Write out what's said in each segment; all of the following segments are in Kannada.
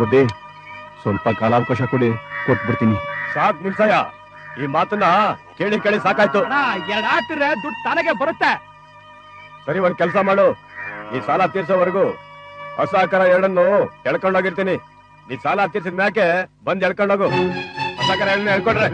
ಬುದ್ಧಿ ಸ್ವಲ್ಪ ಕಾಲಾವಕಾಶ ಕೊಡಿ, ಕೊಟ್ಬಿಡ್ತೀನಿ. ಸಾಕ್ ನಿಲ್ಸಯ್ಯ, ಈ ಮಾತನ್ನ ಕೇಳಿ ಕೇಳಿ ಸಾಕಾಯ್ತು. ಎರಡು ಹಾಕಿದ್ರೆ ದುಡ್ಡು ತನಗೆ ಬರುತ್ತೆ. ಸರಿ, ಒಂದ್ ಕೆಲಸ ಮಾಡು, ಈ ಸಾಲ ತೀರ್ಸೋವರೆಗೂ ಹೊಸಾಕರ ಎರಡನ್ನು ಎಳ್ಕೊಂಡೋಗಿರ್ತೀನಿ. ನೀ ಸಾಲ ತೀರ್ಸಿದ ಮ್ಯಾಕೆ ಬಂದ್ ಎಳ್ಕೊಂಡೋಗು. ಹೊಸಾಕರ ಎರಡನ್ನ ಎಳ್ಕೊಂಡ್ರೆ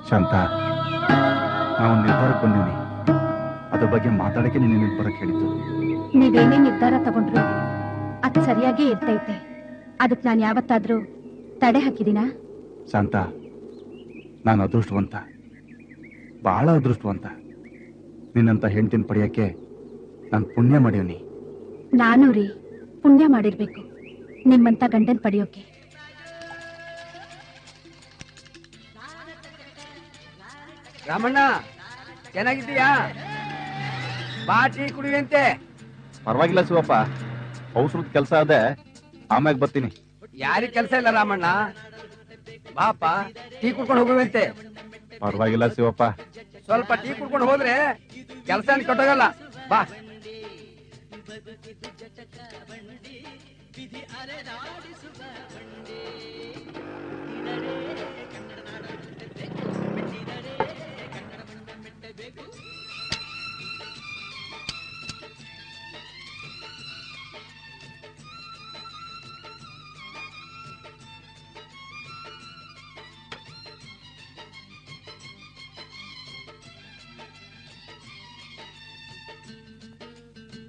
ಶಾಂತ, ನಾವು ನಿರ್ಧಾರಕ್ಕೆ ಬಂದೀನಿ. ಅದ್ರ ಬಗ್ಗೆ ಮಾತಾಡಕ್ಕೆ ನಿನ್ನ ಬರಕ್ಕೆ ಹೇಳಿದ್ದು. ನೀವೇನೇ ನಿರ್ಧಾರ ತಗೊಂಡ್ರು ಅದು ಸರಿಯಾಗೇ ಇರ್ತೈತೆ. ಅದಕ್ಕೆ ನಾನು ಯಾವತ್ತಾದ್ರೂ ತಡೆ ಹಾಕಿದೀನಾ? ಶಾಂತ, ನಾನು ಅದೃಷ್ಟವಂತ, ಬಹಳ ಅದೃಷ್ಟವಂತ. ನಿನ್ನಂತ ಹೆಂಡತಿನ ಪಡೆಯಕ್ಕೆ ನಾನು ಪುಣ್ಯ ಮಾಡೀನಿ. ನಾನು ರೀ ಪುಣ್ಯ ಮಾಡಿರ್ಬೇಕು ನಿಮ್ಮಂತ ಗಂಡನ್ ಪಡೆಯೋಕೆ. ರಾಮಣ್ಣ, ಚೆನ್ನಾಗಿದ್ದೀಯಾ? ಬಾ, ಟೀ ಕುಡಿಯುವಂತೆ. ಪರವಾಗಿಲ್ಲ ಶಿವಪ್ಪ, ಔಷಧದ ಕೆಲಸ ಅದೇ, ಆಮ್ಯಾಗ ಬರ್ತೀನಿ. ಯಾರಿಗೆ ಕೆಲಸ ಇಲ್ಲ ರಾಮಣ್ಣ, ಬಾಪ ಟೀ ಕುಡ್ಕೊಂಡು ಹೋಗುವಂತೆ. ಪರವಾಗಿಲ್ಲ ಶಿವಪ್ಪ, ಸ್ವಲ್ಪ ಟೀ ಕುಡ್ಕೊಂಡು ಹೋದ್ರೆ ಕೆಲಸ ಕಟ್ಟೋಗಲ್ಲ. ಬಾ.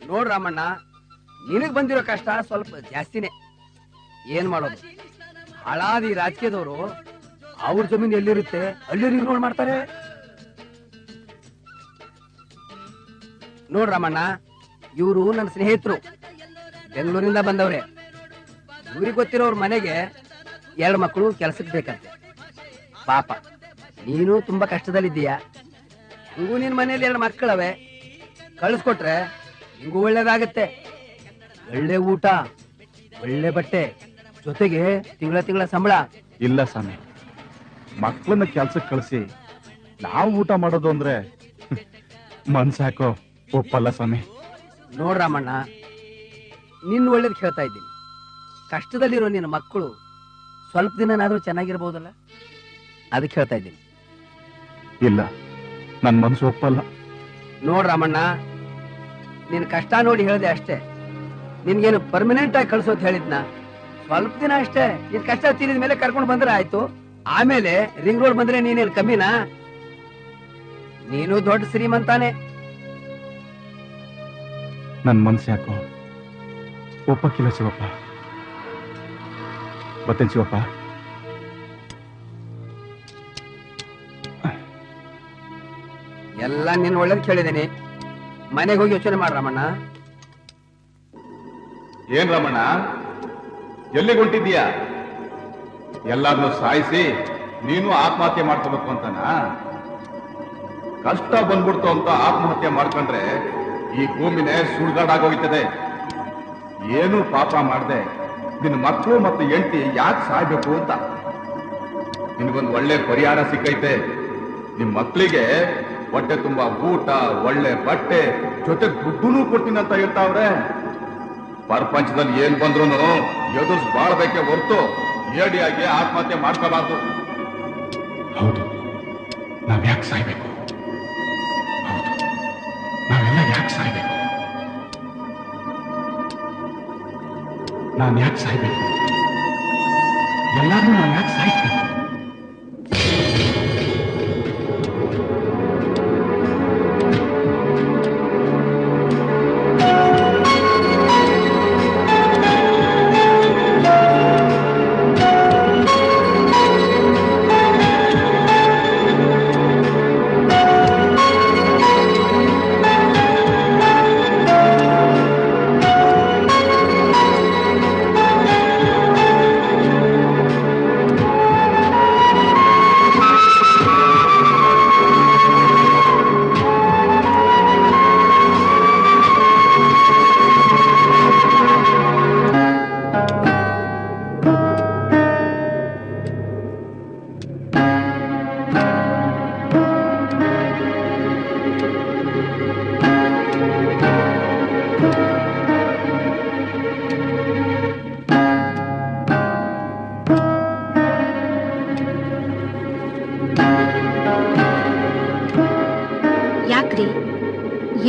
ನೋಡ್ ರಾಮಣ್ಣ, ನಿನಗ್ ಬಂದಿರೋ ಕಷ್ಟ ಸ್ವಲ್ಪ ಜಾಸ್ತಿನೇ. ಏನ್ ಮಾಡೋದು, ಹಾಳಾದಿ ರಾಜಕೀಯದವರು ಅವ್ರ ಜಮೀನು ಎಲ್ಲಿರುತ್ತೆ ಅಲ್ಲಿ ನೋಡ್ ಮಾಡ್ತಾರೆ. ನೋಡ್ ರಾಮಣ್ಣ, ಇವರು ನನ್ನ ಸ್ನೇಹಿತರು, ಬೆಂಗಳೂರಿಂದ ಬಂದವ್ರೆ. ಇವ್ರಿಗೆ ಗೊತ್ತಿರೋರ್ ಮನೆಗೆ 2 ಮಕ್ಕಳು ಕೆಲ್ಸಕ್ಕೆ ಬೇಕಂತೆ. ಪಾಪ ನೀನು ತುಂಬಾ ಕಷ್ಟದಲ್ಲಿದ್ದೀಯ. ಹಂಗೂ ನಿನ್ ಮನೇಲಿ 2 ಮಕ್ಕಳವೆ, ಕಳಿಸ್ಕೊಟ್ರೆ ನಿಂಗೂ ಒಳ್ಳೇದಾಗತ್ತೆ. ಒಳ್ಳೆ ಊಟ, ಒಳ್ಳೆ ಬಟ್ಟೆ, ಜೊತೆಗೆ ತಿಂಗಳ ಸಂಬಳ. ಇಲ್ಲ ಸ್ವಾಮಿ, ಮಕ್ಕಳನ್ನ ಕೆಲ್ಸಕ್ಕೆ ಕಳಿಸಿ ನಾವು ಊಟ ಮಾಡೋದು ಅಂದ್ರೆ ಮನ್ಸಾಕೋ ಒಪ್ಪಲ್ಲ ಸ್ವಾಮಿ. ನೋಡ್ರಾಮಣ್ಣ, ನಿನ್ನ ಒಳ್ಳೇದು ಕೇಳ್ತಾ ಇದ್ದೀನಿ. ಕಷ್ಟದಲ್ಲಿರೋ ನಿನ್ನ ಮಕ್ಕಳು ಸ್ವಲ್ಪ ದಿನನಾದ್ರೂ ಚೆನ್ನಾಗಿರ್ಬೋದಲ್ಲ, ಅದಕ್ಕೆ ಹೇಳ್ತಾ ಇದ್ದೀನಿ. ಇಲ್ಲ, ನನ್ನ ಮನಸ್ಸು ಒಪ್ಪಲ್ಲ. ನೋಡ್ರಾಮಣ್ಣ, ನಿನ್ ಕಷ್ಟ ನೋಡಿ ಹೇಳಿದೆ ಅಷ್ಟೇ. ನಿನ್ಗೇನು ಪರ್ಮನೆಂಟ್ ಆಗಿ ಕಳ್ಸೋದು ಹೇಳಿದ್ನ? ಸ್ವಲ್ಪ ದಿನ ಅಷ್ಟೇ. ನಿನ್ ಕಷ್ಟ ತೀರಿದ ಮೇಲೆ ಕರ್ಕೊಂಡು ಬಂದ್ರೆ ಆಯ್ತು. ಆಮೇಲೆ ರಿಂಗ್ ರೋಡ್ ಬಂದ್ರೆ ನೀನೇನು ಕಮ್ಮಿನಾ? ನೀನು ದೊಡ್ಡ ಶ್ರೀಮಂತಾನೆ. ನನ್ನ ಮನ್ಸು ಯಾಕೋ ಒಪ್ಪಕ್ಕಿಲ್ಲ ಶಿವಪ್ಪ. ಬರ್ತೇನೆ ಶಿವಪ್ಪ. ಎಲ್ಲ ನಿನ್ ಒಳ್ಳೇದ್ ಕೇಳಿದೇನೆ. ಮನೆಗೆ ಹೋಗಿ ಯೋಚನೆ ಮಾಡ ರಾಮಣ್ಣ. ಏನ್ ರಾಮಣ್ಣ, ಎಲ್ಲಿಗೆ ಹೊಂಟಿದ್ದೀಯಾ? ಎಲ್ಲಾರನ್ನು ಸಾಯಿಸಿ ನೀನು ಆತ್ಮಹತ್ಯೆ ಮಾಡ್ಕೋಬೇಕು ಅಂತನಾ? ಕಷ್ಟ ಬಂದ್ಬಿಡ್ತು ಅಂತ ಆತ್ಮಹತ್ಯೆ ಮಾಡ್ಕೊಂಡ್ರೆ ಈ ಭೂಮಿನೇ ಸುಳ್ಗಾಡಾಗೋಯ್ತದೆ. ಏನು ಪಾಪ ಮಾಡ್ದೆ ನಿನ್ನ ಮಕ್ಕಳು ಮತ್ತು ಹೆಂಡತಿ ಯಾಕೆ ಸಾಯ್ಬೇಕು ಅಂತ ನಿನಗೊಂದು ಒಳ್ಳೆ ಪರಿಹಾರ ಸಿಕ್ಕೈತೆ. ನಿಮ್ ಮಕ್ಕಳಿಗೆ ಹೊಟ್ಟೆ ತುಂಬಾ ಊಟ, ಒಳ್ಳೆ ಬಟ್ಟೆ, ಜೊತೆ ದುಡ್ಡುನೂ ಕೊಡ್ತೀನಿ ಅಂತ ಹೇಳ್ತಾವ್ರೆ. ಪ್ರಪಂಚದಲ್ಲಿ ಏನ್ ಬಂದ್ರು ಎದುರ್ಸ್ ಬಾಳ್ಬೇಕೆ ಹೊರತು ಏಡಿಯಾಗಿ ಆತ್ಮಹತ್ಯೆ ಮಾಡ್ಕೋಬಾರ್ದು. ಹೌದು, ನಾವ್ ಯಾಕೆ ಸಾಯ್ಬೇಕು? ಹೌದು, ನಾವೆಲ್ಲ ಯಾಕೆ ಸಾಯ್ಬೇಕು? ನಾನ್ ಯಾಕೆ ಸಾಯ್ಬೇಕು? ಎಲ್ಲಾದ್ರೂ ನಾವ್ ಯಾಕೆ ಸಾಯ್ಬೇಕು?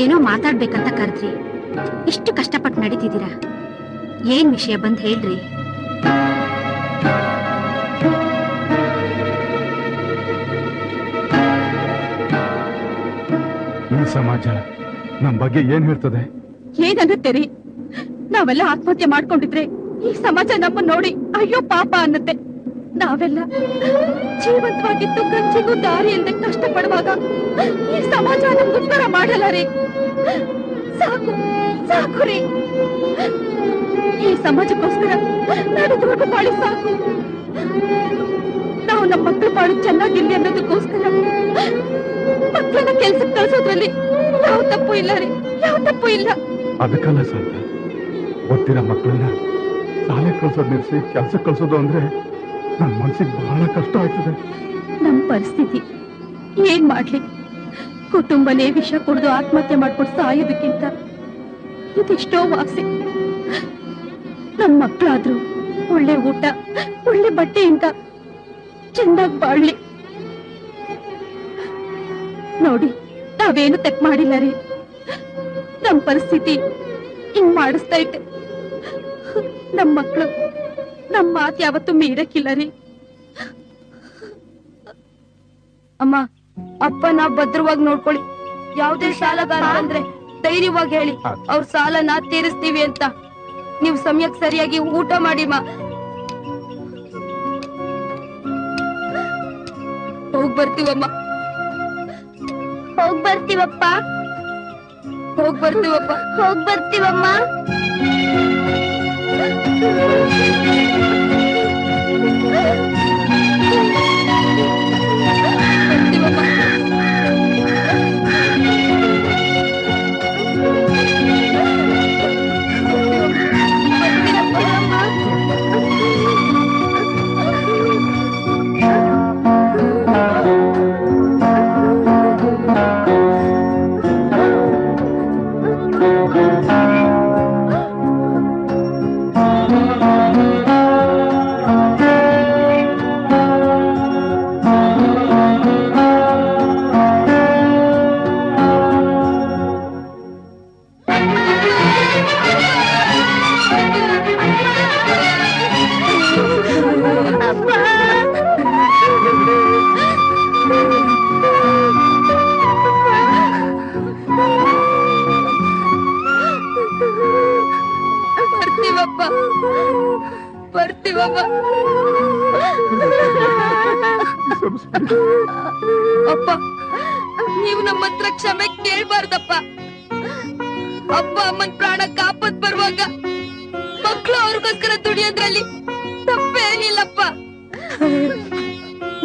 ಏನೋ ಮಾತಾಡ್ಬೇಕಂತ ಕರೆದ್ರಿ, ಇಷ್ಟು ಕಷ್ಟಪಟ್ಟು ನಡೀತಿದ್ದೀರಾ, ಏನ್ ವಿಷಯ ಬಂದ್ ಹೇಳ್ರಿ. ಈ ಸಮಾಜ ನಮ್ ಬಗ್ಗೆ ಏನ್ ಹೇಳ್ತದೆ? ಏನನ್ನುತ್ತೀರಿ? ನಾವೆಲ್ಲ ಆತ್ಮಹತ್ಯೆ ಮಾಡ್ಕೊಂಡಿದ್ರೆ ಈ ಸಮಾಜ ನಮ್ಮನ್ನ ನೋಡಿ ಅಯ್ಯೋ ಪಾಪ ಅನ್ನತ್ತೆ. ನಾವೆಲ್ಲ ಜೀವಂತವಾಗಿದ್ದು ಗಂಜಿಗೂ ದಾರಿ ಇಲ್ಲದೆ ಕಷ್ಟಪಡುವಾಗ ಈ ಸಮಾಜ ನಮ್ಗೆ ಉತ್ತರ ಮಾಡಲ್ಲ ರೀ. ಸಾಕು ಸಾಕು ರೀ, ಈ ಸಮಾಜಕ್ಕೋಸ್ಕರ ನಡೆದುಕೊಂಡು ಬಾಳಿ ಸಾಕು. ನಾವು ನಮ್ಮ ಮಕ್ಕಳು ಬಾಳು ಚೆನ್ನಾಗಿರ್ಲಿ ಅನ್ನೋದಕ್ಕೋಸ್ಕರ ಮಕ್ಕಳನ್ನ ಕೆಲ್ಸಕ್ಕೆ ಕಳ್ಸೋದ್ರಲ್ಲಿ ಯಾವ ತಪ್ಪು ಇಲ್ಲ ರೀ, ಯಾವ ತಪ್ಪು ಇಲ್ಲ. ಅದಕ್ಕಲ್ಲ ಸಂತ, ಓದ್ತಿರೋ ಮಕ್ಕಳನ್ನ ಶಾಲೆ ಕಳ್ಸೋದ್ ನಿಲ್ಸಿ ಕೆಲ್ಸಕ್ಕೆ ಕಳ್ಸೋದು ಅಂದ್ರೆ ನನ್ ಮನ್ಸಿಗೆ ಬಹಳ ಕಷ್ಟ ಆಯ್ತದೆ. ನಮ್ ಪರಿಸ್ಥಿತಿ ಏನ್ ಮಾಡ್ಲಿ? ಕುಟುಂಬನೇ ವಿಷ ಕುಡಿದು ಆತ್ಮಹತ್ಯೆ ಮಾಡ್ಕೊಂಡು ಸಾಯೋದಕ್ಕಿಂತ ಇದೆಷ್ಟೋ ವಾಸಿ. ನಮ್ ಮಕ್ಕಳಾದ್ರೂ ಒಳ್ಳೆ ಊಟ, ಒಳ್ಳೆ ಬಟ್ಟೆಯಿಂದ ಚೆನ್ನಾಗಿ ಬಾಳ್ಲಿ. ನೋಡಿ, ನಾವೇನು ತಪ್ಪು ಮಾಡಿಲ್ಲ ರೀ. ನಮ್ ಪರಿಸ್ಥಿತಿ ಹಿಂಗ್ ಮಾಡಿಸ್ತಾ ಇಟ್ಟೆ. ನಮ್ ಮಕ್ಕಳು ನಮ್ ಮಾತು ಯಾವತ್ತೂ ಮೀರಕ್ಕಿಲ್ಲ ರೀ. ಅಮ್ಮ, ಅಪ್ಪನ ಭದ್ರವಾಗಿ ನೋಡ್ಕೊಳ್ಳಿ. ಯಾವ್ದೇ ಸಾಲಗಾರ ಅಂದ್ರೆ ಧೈರ್ಯವಾಗಿ ಹೇಳಿ, ಅವ್ರ ಸಾಲನ ತೀರಿಸ್ತೀವಿ ಅಂತ. ನೀವು ಸಮಯಕ್ಕೆ ಸರಿಯಾಗಿ ಊಟ ಮಾಡಿಮ್ಮ. ಹೋಗ್ ಬರ್ತೀವಮ್ಮ. ಹೋಗ್ ಬರ್ತೀವಪ್ಪ. ಹೋಗ್ ಬರ್ತೀವಪ್ಪ. ಹೋಗ್ ಬರ್ತೀವಮ್ಮ. ಬರ್ತೀವಪ್ಪ. ಅಪ್ಪ, ನೀವು ನಮ್ಮ ಹತ್ರ ಕ್ಷಮೆ ಕೇಳ್ಬಾರ್ದಪ್ಪ. ಅಪ್ಪ ಅಮ್ಮನ್ ಪ್ರಾಣ ಕಾಪತ್ ಬರುವಾಗ ಮಕ್ಕಳು ಅವ್ರಿಗೋಸ್ಕರ ದುಡಿಯೋದ್ರಲ್ಲಿ ತಪ್ಪೇನಿಲ್ಲಪ್ಪ.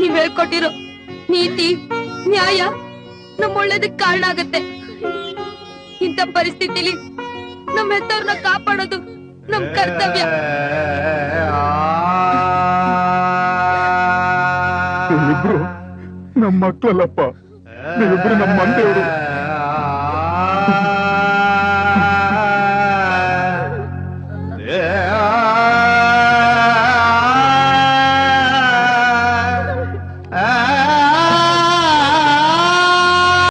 ನೀವ್ ಹೇಳ್ಕೊಟ್ಟಿರೋ ನೀತಿ, ನ್ಯಾಯ, ನಮ್ ಒಳ್ಳೇದಕ್ ಕಾರಣ ಆಗತ್ತೆ. ಇಂಥ ಪರಿಸ್ಥಿತಿಲಿ ನಮ್ಮ ಹೆತ್ತವ್ರನ್ನ ಕಾಪಾಡೋದು ನಮ್ ಕರ್ತವ್ಯ. ನೀವಿಬ್ರು ನಮ್ಮ ಮಕ್ಕಳಲ್ಲಪ್ಪ, ನೀವಿಬ್ರು ನಮ್ಮ ಮಂದೆಯವರು.